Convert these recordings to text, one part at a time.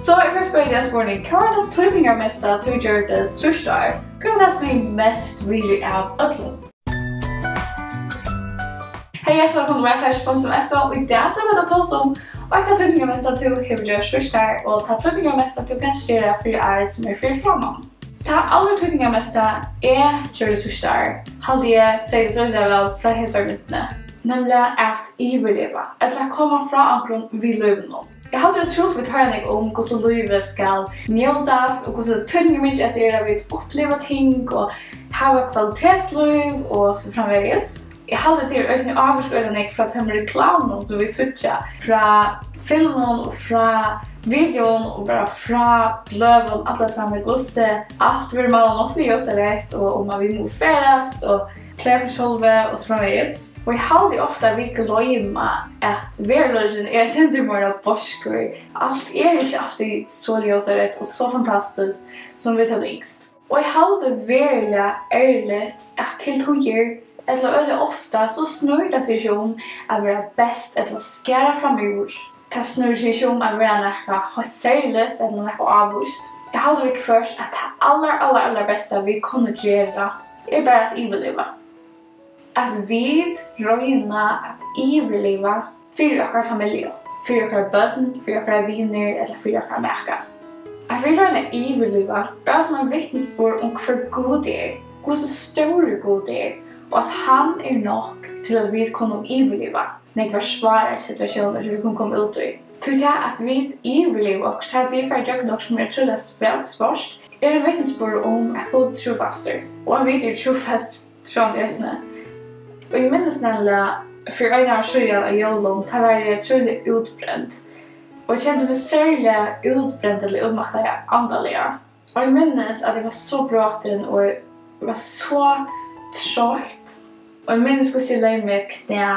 Så jag vill spela dig spårning. Hva det týdningarmesta du gjør det største år? Hva det som er mest villig av okay. Hej, jag välkommen till Vakurleiki.fo och idag så vill jag ta oss om och det týdningarmesta du har gjort största och det týdningarmesta du Kanst Gera fyri som är fyri framan. Det allra týdningarmesta gjør det största år. Halde jeg sier det så väl fra hesarmyndene. Nemlig at overleva, eller komma fra akkurat vid løven. Jeg hadde det troligt vi tar deg om hvordan livet skal njøtas og hvordan týdningarmikið at det vi oppleva ting og ha kvalitetsliv og så framveges. Jeg hadde til å avskjøle deg fra reklamen du vil switcha fra filmen og fra videon og bara fra bløven, alle sammen gosse. Alt vil man også gjøre seg rett og om man vil må ferast og klær på sjálva og så framveges. Og jeg hadde ofte vi gløyma at verden sentrummer av borskur. Alt ikke alltid så ljøsarett og så fantastisk som vi tar yngst. Og jeg hadde veldig ærlig at til toger eller veldig ofta så snurr det seg ikke om å være best eller skære fram ur. Det snurr seg ikke om å være noe særligt eller noe avvust. Jeg hadde ikke først at det aller beste vi kunne gjøre bare at overleve. At vi røyna at overleve for okkar familie, for okkar bøtten, for okkar vinir eller for okkar meka. At vi røyna overleve bare som en vittnesbord om hvor god det hvor så stor god det og at han nok til at vi kunne overleve når vi svarer situasjoner som vi kunne komme ut i. Til det at vi overleve og at vi får gjøre noe som trolig spørst, en vittnesbord om at god trofaster, og at vi trofast sånn resene. Og jeg minnes nemlig, for en av siden av jolom, det var jeg trolig utbrent. Og jeg kjente meg særlig utbrent eller utmaktet andelig. Og jeg minnes at jeg var så bråten og jeg var så trøtt. Og jeg minnes hvordan jeg løy med knæ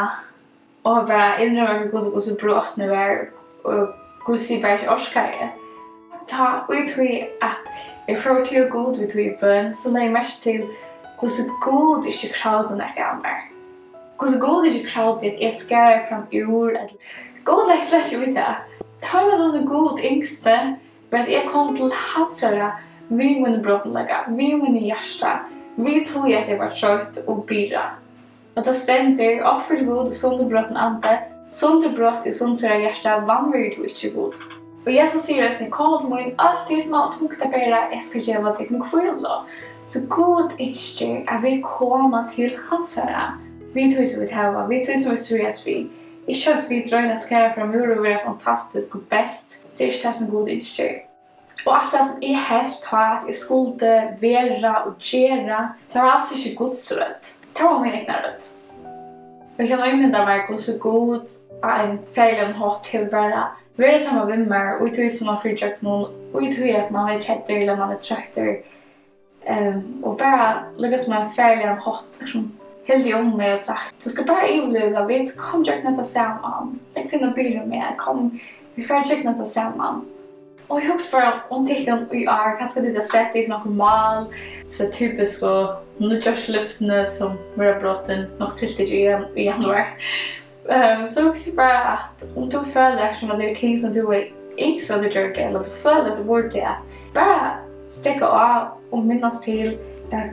og bare innrømmer for hvordan bråten jeg var og hvordan jeg bare ikke orsker jeg. Og jeg tror at jeg får til å god ved tog i bønn, så løy jeg mest til hvordan god ikke kravde noe av meg. Hvordan god ikke kravde at jeg skærer fram ur. God legg slett ikke ut det. Det var sånn som god yngste, for at jeg kom til hansere vi mine bråtenlegger, vi mine hjerter. Vi tog at jeg var trøtt og byra. Og da stemte jeg offer god og sånne bråten ante, sånne bråt og sånne sørre hjertet, vanvir du ikke god. Og Jesus sier at jeg kommer til min alltid som har tungt å bære, jeg skal gjøre til noe kvile. Så god ikke at vi kommer til hansere. Vi tog som vi tar, vi tog som vi styres vi. Ikke at vi drøyne skære fra mur og være fantastisk og best. Det ikke det som god ikke. Og alt det som jeg helt har at jeg skulle være og gjøre, det var altså ikke godsrødt. Det var min egen rødt. Og jeg kan øymynda meg hvordan god av en feilen hatt til å være sammen med meg, og jeg tog som man fyrtjøkt noen, og jeg tog at man kjetter eller man trakter. Og bare lykkes med en feilen hatt, helt i om meg og sagt, så skal bare overleve, vi kom tjekk dette sammen. Jeg kunne begynne med, kom, vi får tjekk dette sammen. Og jeg husker bare om tikkene i år, kanskje det sett ikke noe mal, så typisk og nødgjørsluftene som var bråten, nok stilte ikke i januar. Så jeg husker bare at om du føler som at det ting som du ikke så du gjør det, eller du føler at du burde det, bare stikke av og minnes til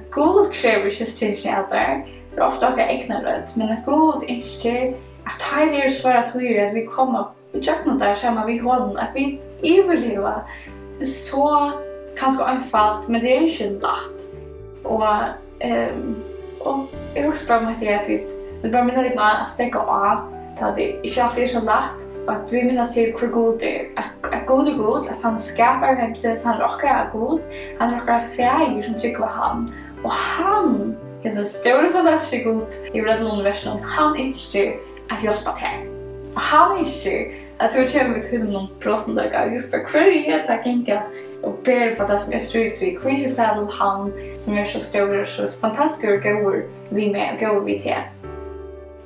god krever ikke stilkjent der. Det er ofte akkurat egnet rødt, men at god ikke at det svaret høyere at vi kommer i kjøkkenet der sammen vi hånden, at vi overlever så kanskje anfalt, men det er ikke lagt. Og jeg husker bare med at det bare minner litt noe å stikke av, at det ikke alltid er så lagt, og at vi minner til hvor god det er. At god er god, at han skaper hemses, han råkker er god, han råkker er feir som trykker på han. Og han er så stor fantastisk god i redden universum. Han ønsker at hjelpe til. Og han ønsker at vi kommer til noen bråtenløkker. Jeg husker hver jeg tenker og ber på det som jeg strøys vi. Hvor er det han som er så stor og så fantastisk og går vi med og går vi til.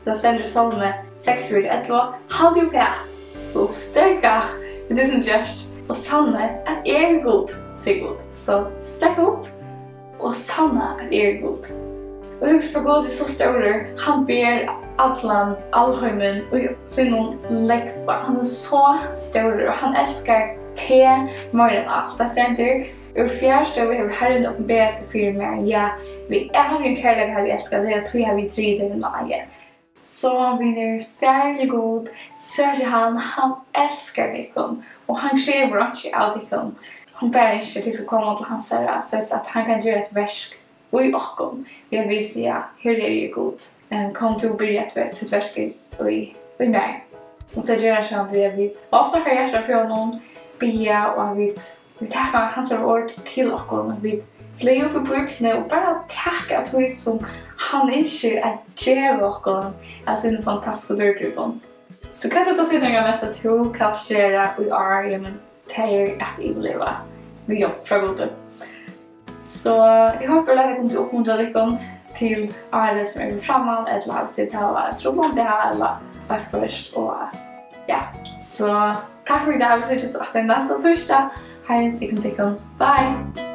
Da stender Salme 6:11. Han er jo pært, så støkka med tusen gest og sanne at jeg er god, sier god. Så støkk opp og sanne at jeg er god. Og jeg husker på god er så store, han ber allheimen og sin legba. Han er så stor og han elsker te mer än allt. Det ständer ur fjärste vi har Herren uppenbarat sig för mig. Ja, vi är ju kärlek här vi älskar det. Jag tror jag vi drider med mig. Så vi är färdig god. Söker han älskar dikken. Och han kräver inte av dikken. Han bär inte till att komma till hans herra. Så att han kan göra ett versk. Och i åkken. Jag vill säga, här är ju god. Kom till att börja sitt versk i mig. Och det gör så att vi öppnar hjärtat för honom. Bia och vi tackar hans ord till oss. Vi lägger upp i bukne och bara tackar att vi som han inte att ge oss. Alltså en fantastisk dörrgruppen. Så kan det týdningarmesta till Kanst Gera och är men det att överleva. Vi jobbar för gott. Så jag hoppas att det kommer till att uppmuntra dig till alla som är framåt eller har sitt här. Tror man det här eller faktiskt och ja, så tack för idag. Vi ses att nästa torsdag. Ha en sikken. Bye!